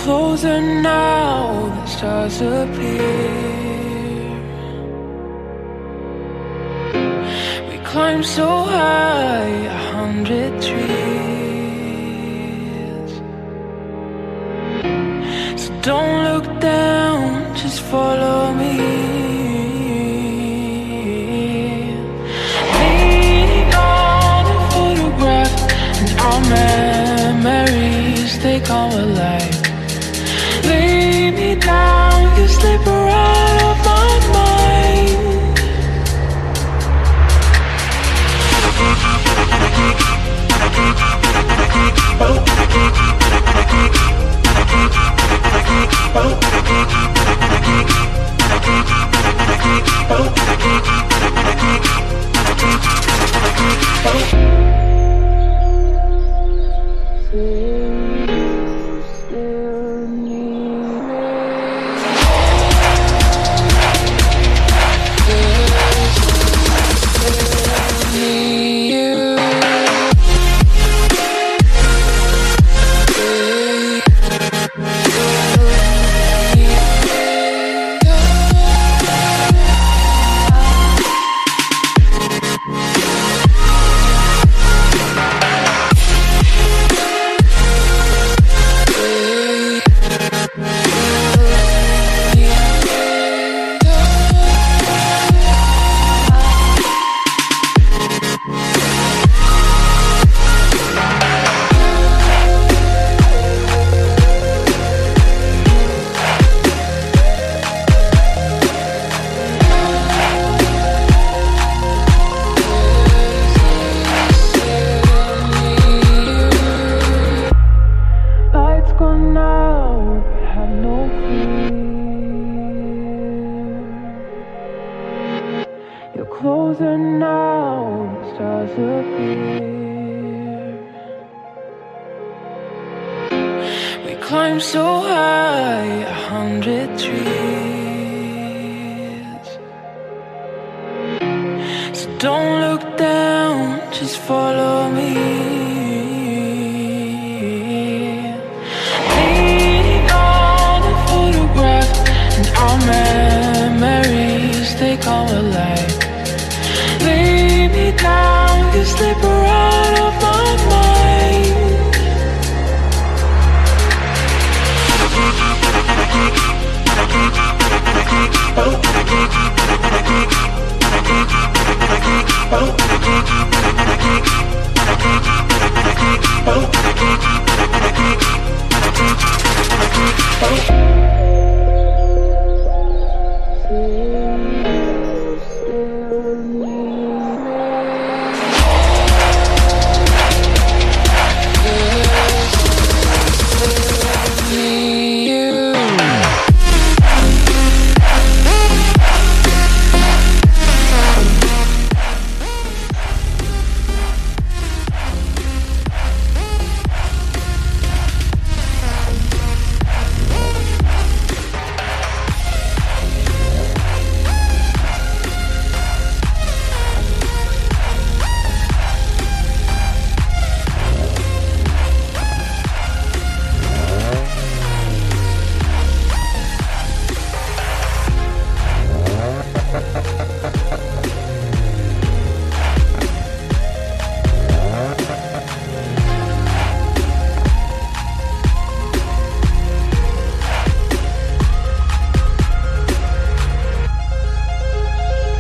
closer now, the stars appear. We climb so high, 100 trees. So don't look down, just follow me. Leaning on a photograph, and our memories, they come alive. Lay me down, you slip right out of my mind. Closer now, the stars appear. We climb so high, 100 trees. So don't look down, just follow me. Leaning on a photograph, and our memories, they come alive. Lay me down, you slip right out of my mind.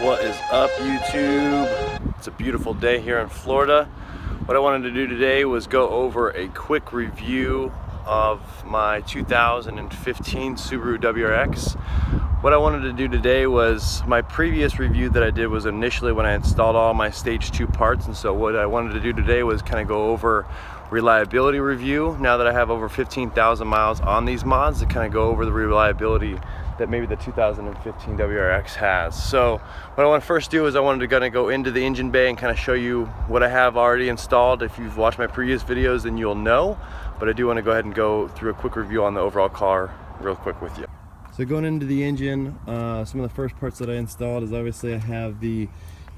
What is up, YouTube? It's a beautiful day here in Florida. What I wanted to do today was go over a quick review of my 2015 Subaru WRX. What I wanted to do today was, my previous review that I did was initially when I installed all my stage 2 parts, and so what I wanted to do today was kind of go over reliability review. Now that I have over 15,000 miles on these mods, to kind of go over the reliability that maybe the 2015 WRX has. So what I want to first do is I wanted to kind of go into the engine bay and kind of show you what I have already installed. If you've watched my previous videos, then you'll know, but I do want to go ahead and go through a quick review on the overall car real quick with you. So going into the engine, some of the first parts that I installed is obviously I have the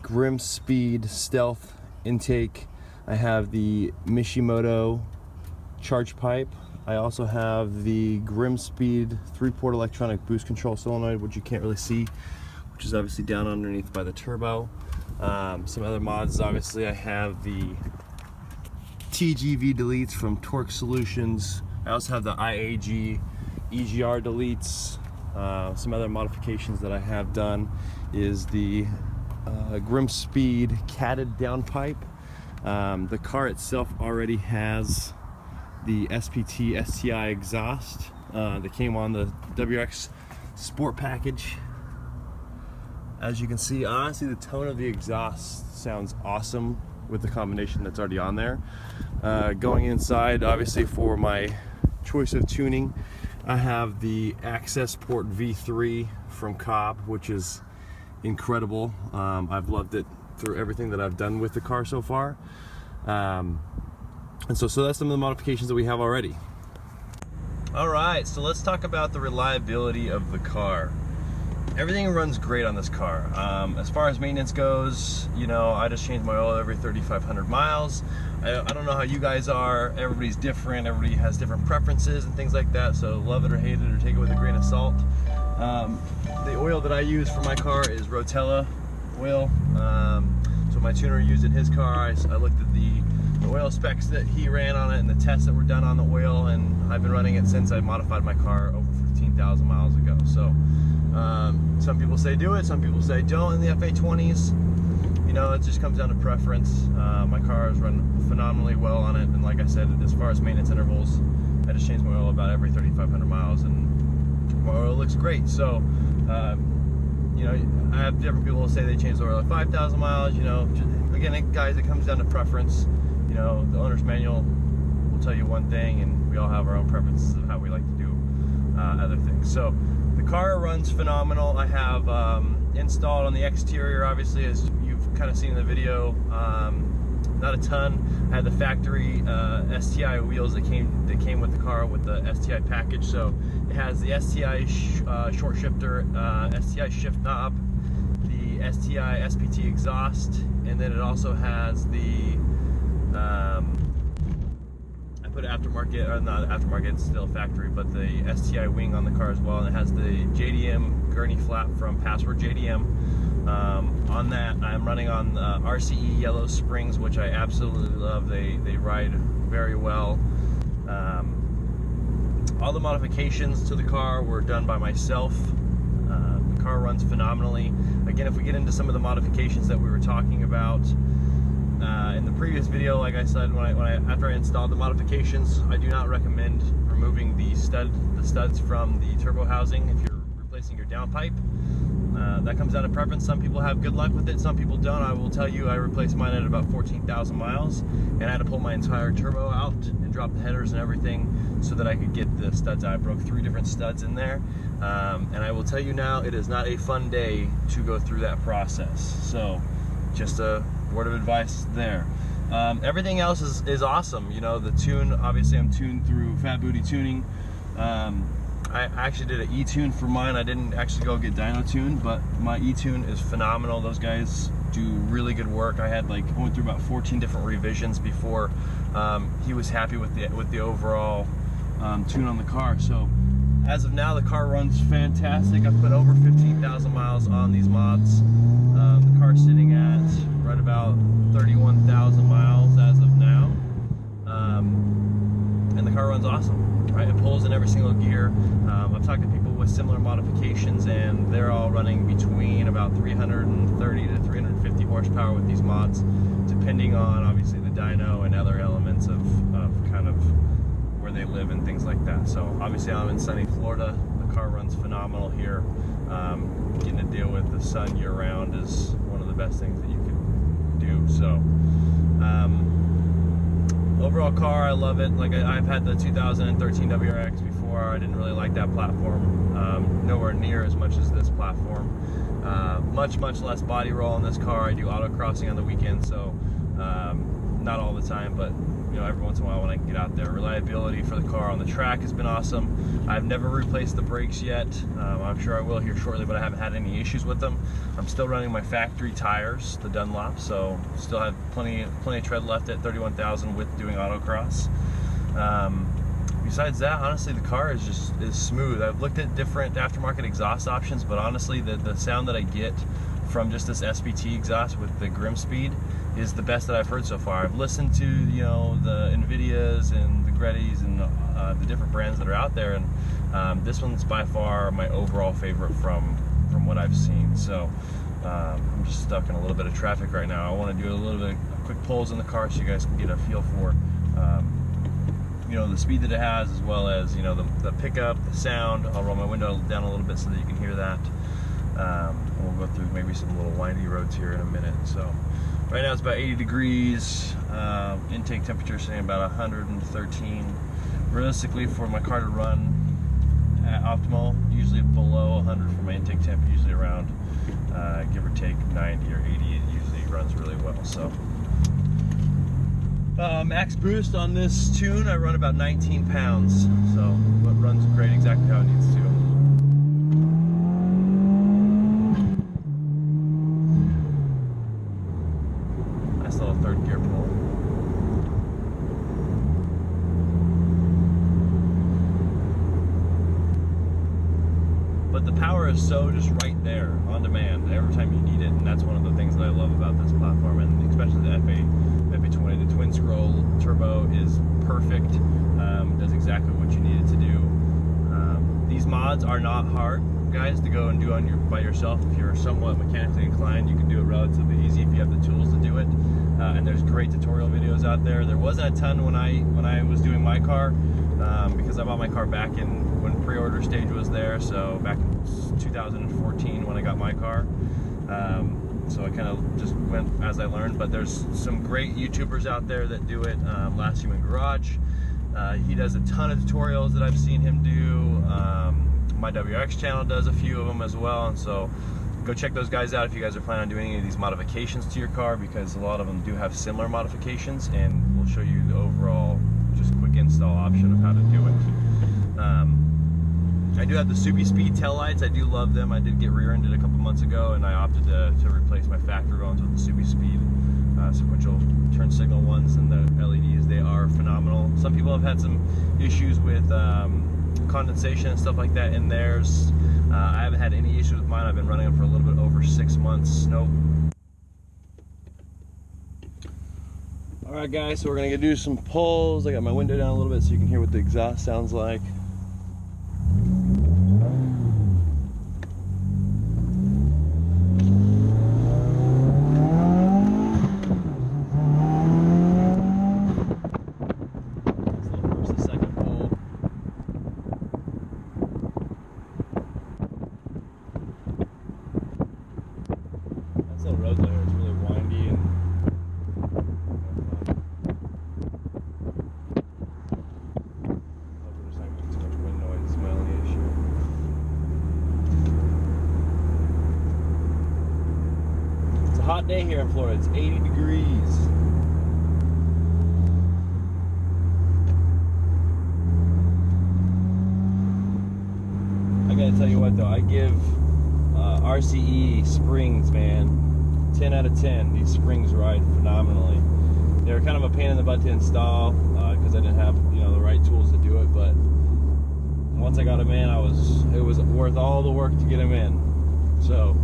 Grim Speed Stealth intake. I have the Mishimoto charge pipe. I also have the Grimspeed 3-port electronic boost control solenoid, which you can't really see, which is obviously down underneath by the turbo. Some other mods, obviously I have the TGV deletes from Torque Solutions. I also have the IAG EGR deletes. Some other modifications that I have done is the Grimspeed catted downpipe. The car itself already has the SPT STI exhaust that came on the WRX Sport package. As you can see, honestly, the tone of the exhaust sounds awesome with the combination that's already on there. Going inside, obviously for my choice of tuning, I have the Access Port V3 from Cobb, which is incredible. I've loved it through everything that I've done with the car so far. And so that's some of the modifications that we have already. All right, so let's talk about the reliability of the car. Everything runs great on this car. As far as maintenance goes, you know, I just change my oil every 3,500 miles. I don't know how you guys are. Everybody's different. Everybody has different preferences and things like that. So love it or hate it or take it with a grain of salt. The oil that I use for my car is Rotella oil. So my tuner used in his car. I looked at the oil specs that he ran on it and the tests that were done on the oil, and I've been running it since I modified my car over 15,000 miles ago. So some people say do it, some people say don't in the FA20s. You know, it just comes down to preference. My car has run phenomenally well on it, and like I said, as far as maintenance intervals, I just change my oil about every 3,500 miles, and my oil looks great. So, you know, I have different people who say they change the oil at 5,000 miles. You know, again, guys, it comes down to preference. You know, the owner's manual will tell you one thing, and we all have our own preferences of how we like to do other things. So the car runs phenomenal. I have installed on the exterior, obviously, as you've kind of seen in the video, not a ton. I had the factory STI wheels that came with the car with the STI package. So it has the STI short shifter, STI shift knob, the STI SPT exhaust, and then it also has the I put aftermarket, or not aftermarket, it's still factory, but the STI wing on the car as well, and it has the JDM gurney flap from Password JDM. On that, I'm running on RCE yellow springs, which I absolutely love. They ride very well. All the modifications to the car were done by myself. The car runs phenomenally. Again, if we get into some of the modifications that we were talking about in the previous video, like I said, after I installed the modifications, I do not recommend removing the studs from the turbo housing if you're replacing your downpipe. That comes down to preference. Some people have good luck with it, some people don't. I will tell you, I replaced mine at about 14,000 miles, and I had to pull my entire turbo out and drop the headers and everything so that I could get the studs out. I broke 3 different studs in there, and I will tell you now, it is not a fun day to go through that process. So just a word of advice there. Everything else is awesome. You know, the tune, obviously I'm tuned through Fat Booty Tuning. I actually did an e-tune for mine. I didn't actually go get dyno tuned, but my e-tune is phenomenal. Those guys do really good work. I went through about 14 different revisions before he was happy with the overall tune on the car. So as of now, the car runs fantastic. I've put over 15,000 miles on these mods. The car's sitting at right about 31,000 miles as of now, and the car runs awesome. Right, it pulls in every single gear. I've talked to people with similar modifications, and they're all running between about 330 to 350 horsepower with these mods, depending on obviously the dyno and other elements of kind of where they live and things like that. So obviously I'm in sunny Florida. The car runs phenomenal here. Getting to deal with the sun year-round is one of the best things that you can do. So overall car, I love it. Like I've had the 2013 WRX before. I didn't really like that platform. Nowhere near as much as this platform. Much less body roll on this car. I do autocrossing on the weekend, so not all the time, but you know, every once in a while when I can get out there. Reliability for the car on the track has been awesome. I've never replaced the brakes yet. I'm sure I will here shortly, but I haven't had any issues with them. I'm still running my factory tires, the Dunlop, so still have plenty of tread left at 31,000 with doing autocross. besides that, honestly, the car is smooth. I've looked at different aftermarket exhaust options, but honestly, the sound that I get from just this SPT exhaust with the Grimspeed is the best that I've heard so far. I've listened to, you know, the Nvidias and the Grettis and the different brands that are out there, and this one's by far my overall favorite from what I've seen. So I'm just stuck in a little bit of traffic right now. I want to do a little bit of quick pulls in the car so you guys can get a feel for you know, the speed that it has, as well as, you know, the pickup, the sound. I'll roll my window down a little bit so that you can hear that. And we'll go through maybe some little windy roads here in a minute. So right now it's about 80 degrees. Intake temperature saying about 113. Realistically, for my car to run at optimal, usually below 100 for my intake temp, usually around give or take 90 or 80. It usually runs really well. So max boost on this tune, I run about 19 pounds, so it runs great, exactly how it needs to. Nice little third gear pull. But the power is so just right there, on demand, every time you need it, and that's one of the things that I love about this platform, and especially the FA20. The twin scroll turbo is perfect, does exactly what you need it to do. These mods are not hard, guys, to go and do by yourself. If you're somewhat mechanically inclined, you can do it relatively easy if you have the tools to do it. And there's great tutorial videos out there. There wasn't a ton when I was doing my car, because I bought my car back when pre-order stage was there, so back in 2014 when I got my car. So I kind of just went as I learned, but there's some great YouTubers out there that do it. Last Human Garage, he does a ton of tutorials that I've seen him do. My WRX channel does a few of them as well, and so go check those guys out if you guys are planning on doing any of these modifications to your car, because a lot of them do have similar modifications, and we'll show you the overall just quick install option of how to do it. I do have the SubiSpeed taillights. I do love them. I did get rear-ended a couple months ago, and I opted to replace my factory ones with the SubiSpeed sequential turn signal ones, and the LEDs, they are phenomenal. Some people have had some issues with condensation and stuff like that in theirs. I haven't had any issues with mine. I've been running them for a little bit over 6 months. Nope. Alright guys, so we're going to do some pulls. I got my window down a little bit so you can hear what the exhaust sounds like. Road there, it's really windy and hope we're just not getting too much wind noise. It's my only issue. It's a hot day here in Florida. It's 80 degrees. I gotta tell you what though, I give RCE springs, man, 10 out of 10. These springs ride phenomenally. They were kind of a pain in the butt to install because I didn't have, you know, the right tools to do it. But once I got them in, it was worth all the work to get them in. So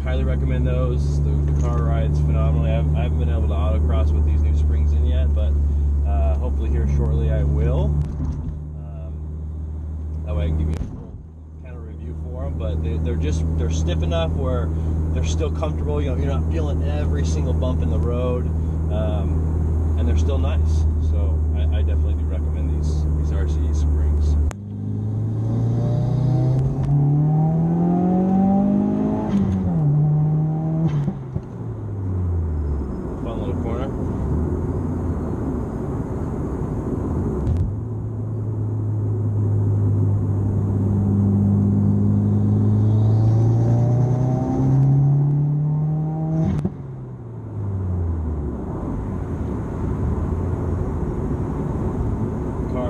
highly recommend those. The car rides phenomenally. I haven't been able to autocross with these new springs in yet, but hopefully here shortly I will. That way I can give you a full kind of review for them. But they're stiff enough where they're still comfortable. You know, you're not feeling every single bump in the road, and they're still nice. So I definitely do recommend these RCE springs. Fun little corner.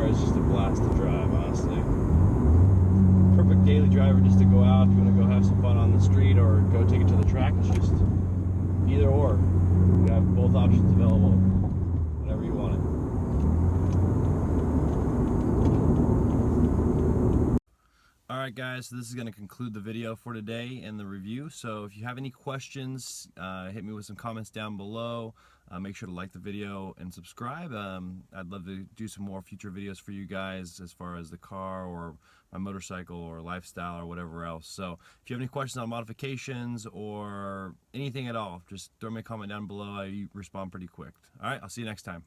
It's just a blast to drive, honestly. Perfect daily driver just to go out if you want to go have some fun on the street or go take it to the track. It's just either or. You have both options available, whenever you want it. Alright guys, so this is going to conclude the video for today and the review. So if you have any questions, hit me with some comments down below. Make sure to like the video and subscribe. I'd love to do some more future videos for you guys as far as the car or my motorcycle or lifestyle or whatever else. So if you have any questions on modifications or anything at all, just throw me a comment down below. I respond pretty quick. Alright, I'll see you next time.